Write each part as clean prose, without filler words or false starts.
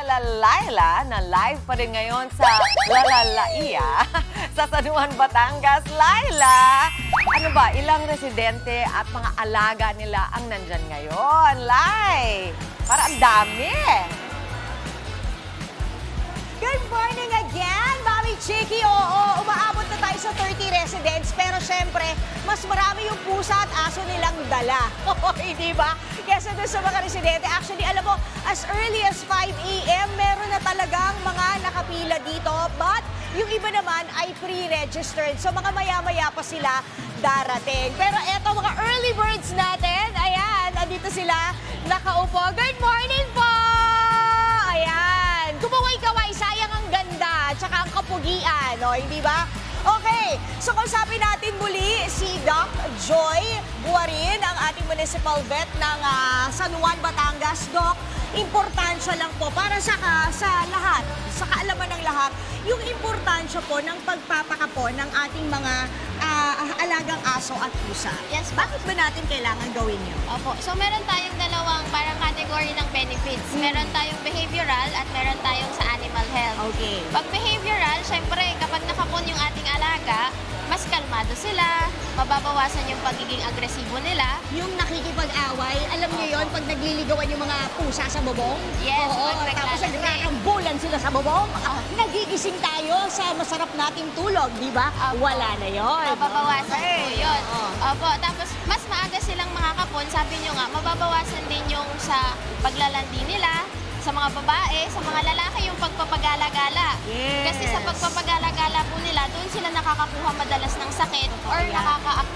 Laila na live pa rin ngayon sa Lalalaia sa San Juan, Batangas. Laila, ano ba, ilang residente at mga alaga nila ang nandyan ngayon? Lai, para ang dami. Good morning again, Mami Chiki. Oo, umaabot na tayo sa 30 residents. Pero syempre, mas marami yung pusa at aso nilang dala. Hindi ba? Kesa doon sa mga residente. Actually, alam mo, as early as 5 a.m., meron na talagang mga nakapila dito. But yung iba naman ay pre-registered. So mga maya-maya pa sila darating. Pero eto, mga early birds natin, ayan, andito sila nakaupo. Good morning po! Ayan. Kumaway-kaway, sayang ang ganda, tsaka ang kapugian, no? Hindi ba? Okay, so kausapin natin muli si Doc Joy Buarin, ang ating municipal vet ng San Juan, Batangas. Doc, importansya lang po para sa lahat, sa kaalaman ng lahat, yung importansya po ng pagpapakapo ng ating mga alagang aso at pusa. Yes, Bakit ba natin kailangan gawin yun? Opo. So, meron tayong dalawang parang category ng benefits. Meron tayong behavioral at meron tayong sa animal health. Okay. Pag behavioral, syempre, kapag nakapon yung ating alaga, mas kalmado sila, mababawasan yung pagiging agresibo nila. Yung nakikipag-away, alam niyo yon pag nagliligawan yung mga pusa sa bobong? Yes, Oo, pag tapos naglalandi. nagkakambulan sila sa bobong. Nagigising tayo sa masarap nating tulog, di ba? Opo. Wala na yon. Mababawasan Okay. po yun. Oo. Opo, tapos mas maaga silang makakapon, sabi nyo nga, mababawasan din yung sa paglalandi nila, sa mga babae, sa mga lalaki yung pagpapagala-gala. Yes. Kasi sa pagpapagala-gala po nila, doon sila nakakakuha madalas ng sakit or yan.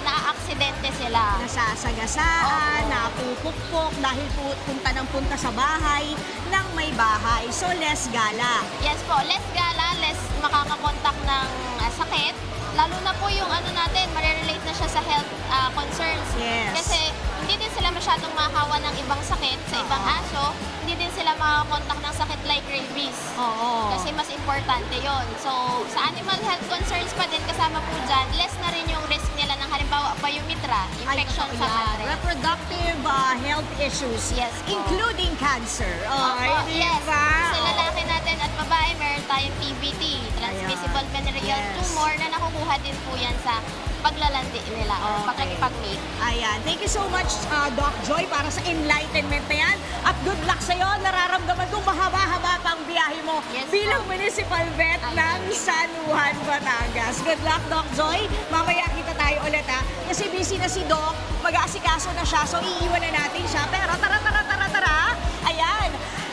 naa-aksidente sila. Nasasagasaan, napupukpok dahil punta ng punta sa bahay ng may bahay. So, less gala. Yes po, less gala, less makakakontak ng sakit. Lalo na po yung ano natin, marirelate na siya sa health concerns. Yes. Kasi hindi din sila masyadong makahawa ng ibang sakit sa ibang aso. Hindi din sila makakontak ng sakit like rabies. Oo. Kasi mas importante yon. So, sa animal health concerns pa din, kasama po dyan, less na rin yung risk nila ng halimbawa, pyometra, infection Ay, sa totoo yan. madre. Reproductive health issues. Yes po. Including cancer. Opo, Ay, di yes. ba? Sa lalaki natin at babae, meron tayong TBT, transmissible venereal Yes. tumor, na nakukuha din po yan sa paglalandi nila or Okay. pakikipag-mate. Ayan. Thank you so much, Doc Joy, para sa enlightenment na yan. At good luck sa'yo. Nararamdaman kong mahaba-haba pang biyahe mo Yes, bilang po. municipal vet Ay, ng thank you. San Juan, Batangas. Good luck, Doc Joy. Mamaya kita tayo ulit, ha? Kasi busy na si Doc. Mag-aasikaso na siya, so iiwan na natin siya. Pero tara. Ayan.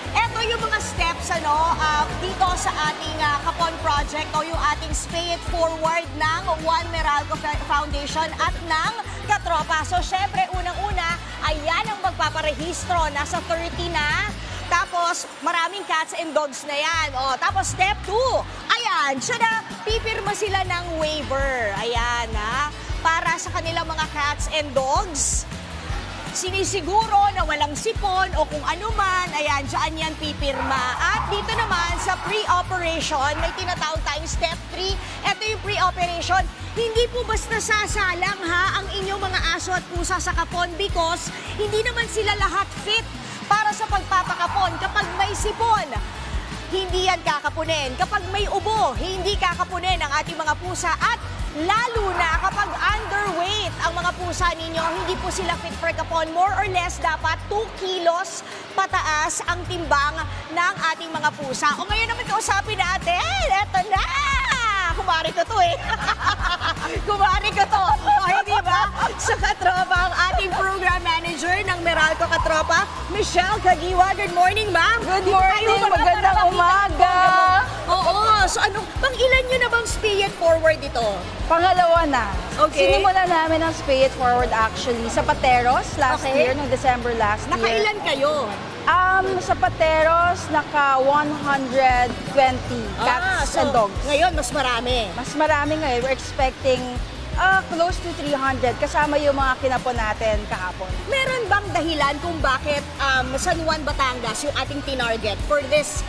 Eto yung mga steps dito sa ating Kapon Project o yung ating Pay It Forward ng One Meralco Foundation at ng Katropa. So syempre, unang-una, ayan ang magpaparehistro. Nasa 30 na. Tapos, maraming cats and dogs na yan. O, tapos, step 2. Ayan, siya na, pipirma sila ng waiver. Ayan, para sa kanilang mga cats and dogs. Sinisiguro na walang sipon o kung ano man, ayan, dyan yan pipirma. At dito naman sa pre-operation, may tinatawag tayong step 3. Ito yung pre-operation. Hindi po basta sasalang ang inyong mga aso at pusa sa kapon because hindi naman sila lahat fit para sa pagpapakapon. Kapag may sipon, hindi yan kakapunin. Kapag may ubo, hindi kakapunin ang ating mga pusa. At lalo na kapag underweight ang mga pusa ninyo, hindi po sila fit for kapon. More or less, dapat 2 kilos pataas ang timbang ng ating mga pusa. O ngayon naman kausapin natin, eto na! Kumari ko to Kumari ko to. O hindi ba? Sa Katropa, ang ating program manager ng Meralco Katropa, Michelle Kagiwa. Good morning, ma'am. Good morning, magandang umaga. Oo. So pang ilan nyo na bang Pay It Forward ito? Pangalawa na. Okay. Sinimulan namin ang Pay It Forward actually sa Pateros last Okay. year, noong December last year. Nakailan kayo? Sa Pateros, naka 120 cats and dogs. Ngayon, mas marami. Mas marami ngayon. We're expecting close to 300 kasama yung mga kinapon natin kahapon. Meron bang dahilan kung bakit San Juan, Batangas yung ating tinarget for this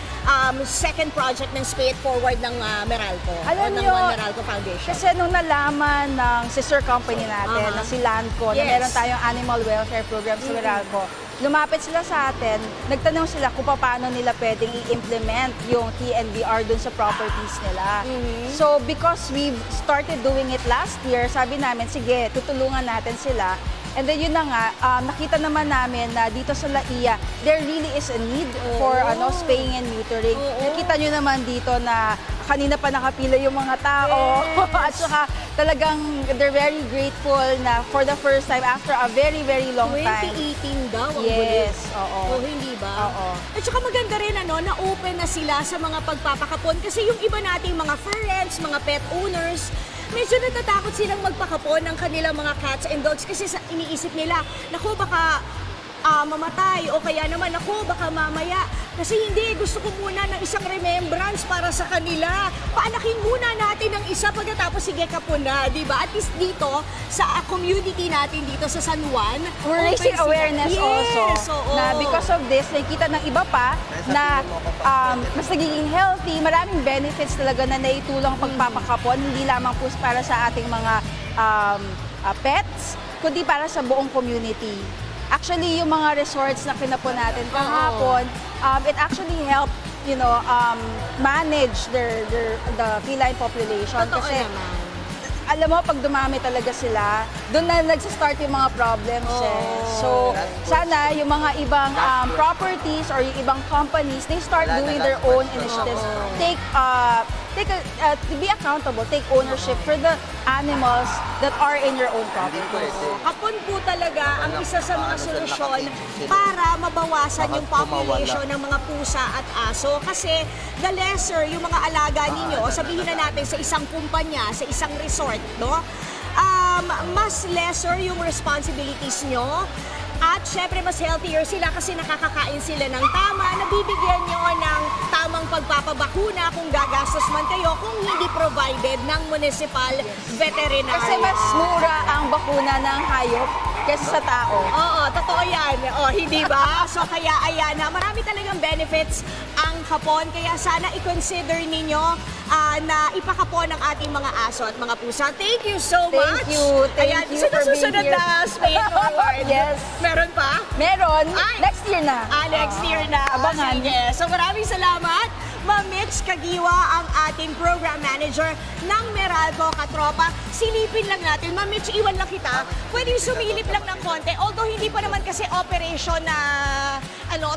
second project ng Pay It Forward ng Meralco o Alam ng nyo, One Meralco Foundation? Kasi nung nalaman ng sister company natin, na si Landco, na Yes. meron tayong animal welfare program sa Meralco, lumapit sila sa atin, nagtanong sila kung paano nila pwedeng i-implement yung TNVR dun sa properties nila. So, because we've started doing it last year, sabi namin, sige, tutulungan natin sila. And then yun na nga, nakita naman namin na dito sa Laia, there really is a need for spaying and neutering. Nakita nyo naman dito na kanina pa nakapila yung mga tao. At saka talagang they're very grateful na for the first time after a very, very long time. 2018 daw ang Yes, huli. oo. O hindi ba? Oo. At saka maganda rin na open na sila sa mga pagpapakapon kasi yung iba nating mga friends, mga pet owners, medyo natatakot silang magpakapon ng kanilang mga cats and dogs kasi iniisip nila, naku baka mamatay o kaya naman ako baka mamaya. Kasi hindi, gusto ko muna ng isang remembrance para sa kanila. Paanakin muna natin ng isa pagkatapos sige kapon na, di ba? At least dito, sa community natin dito sa San Juan, We're raising open sila. awareness Yes, also oo. na because of this, nakikita ng iba pa na mas nagiging healthy, maraming benefits talaga na naitulong pagpapakapon, hindi lamang po para sa ating mga pets, kundi para sa buong community. Actually, yung mga resorts na kinapon natin kahapon, it actually helped, manage the feline population. Totoo Kasi naman. alam mo, pag dumami talaga sila, doon na nagsa-start yung mga problems So, sana yung mga ibang properties or yung ibang companies, they start doing their own initiatives. To be accountable, take ownership for the animals that are in your own properties. Kapon po talaga ang isa sa mga solusyon para mabawasan yung population ng mga pusa at aso. Kasi the lesser yung mga alaga ninyo, o sabihin na natin sa isang kumpanya, sa isang resort, no? Mas lesser yung responsibilities nyo. At syempre, mas healthier sila kasi nakakakain sila ng tama, nabibigyan nyo ng tamang pagpapabakuna kung gagastos man kayo kung hindi provided ng municipal veterinarian. Kasi mas mura ang bakuna ng hayop kaysa sa tao. Oo, totoo yan. O, hindi ba? So, kaya ayan na, marami talagang benefits ang kapon. Kaya sana i-consider ninyo na ipakapon ang ating mga aso at mga pusa. Thank you so much. Thank you Ayan, for being susunod here. na spay and forward. Yes. Meron pa? Meron, Ay. next year na. Next year na. Abangan. Sige. So maraming salamat. Ma'am Mitch Kagiwa, ang ating program manager ng Meralco Katropa. Silipin lang natin. Ma'am Mitch, iwan lang kita. Pwede sumilip lang ng konti. Although hindi pa naman kasi operation na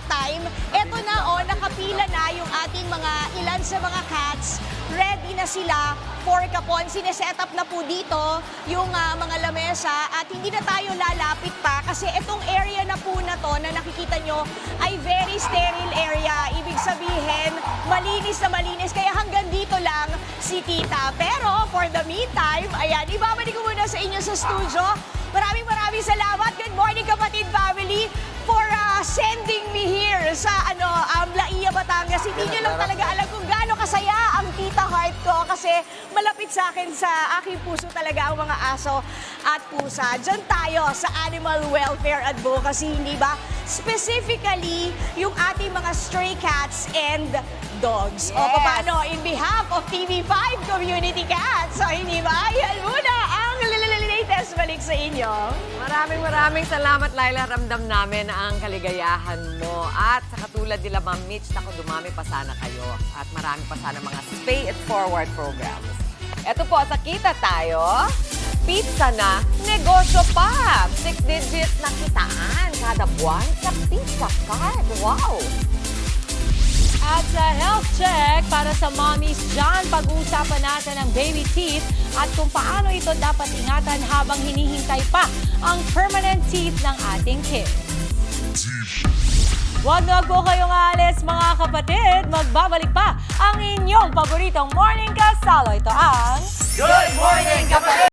time. Eto na, nakapila na yung ating mga ilan sa mga cats. Ready na sila for kapon. Sineset up na po dito yung mga lamesa at hindi na tayo lalapit pa kasi itong area na po na to na nakikita nyo ay very sterile area. Ibig sabihin, malinis na malinis. Kaya hanggang dito lang si Tita. Pero for the meantime, ayan, ibabalik ko muna sa inyo sa studio. Maraming salamat. Good morning, kapatid family, for sending me here sa Laia, Batangas. Hindi nyo lang talaga alam kung gaano kasaya ang Tita Heart ko kasi malapit sa akin, sa aking puso talaga ang mga aso at pusa. Diyan tayo sa animal welfare advocacy, hindi ba? Specifically, yung ating mga stray cats and dogs. O Yes. paano? In behalf of TV5 Community Cats. So, hindi ba? Yan muna ang latest balik sa inyo. Maraming salamat, Laila. Ramdam namin ang kaligayahan mo. At sa katulad nila, Ma'am Mitch, naku, dumami pa sana kayo. At marami pa sana mga Pay It Forward programs. Ito po, sa kita tayo, pizza na, negosyo pa. 6 digits na kitaan kada buwan sa pizza card. Wow! At sa health check para sa mommies dyan, pag-uusapan natin ang baby teeth at kung paano ito dapat ingatan habang hinihintay pa ang permanent teeth ng ating kids. Huwag na po kayong aalis mga kapatid, magbabalik pa ang inyong paboritong morning kasalo. Ito ang Good morning, kapatid!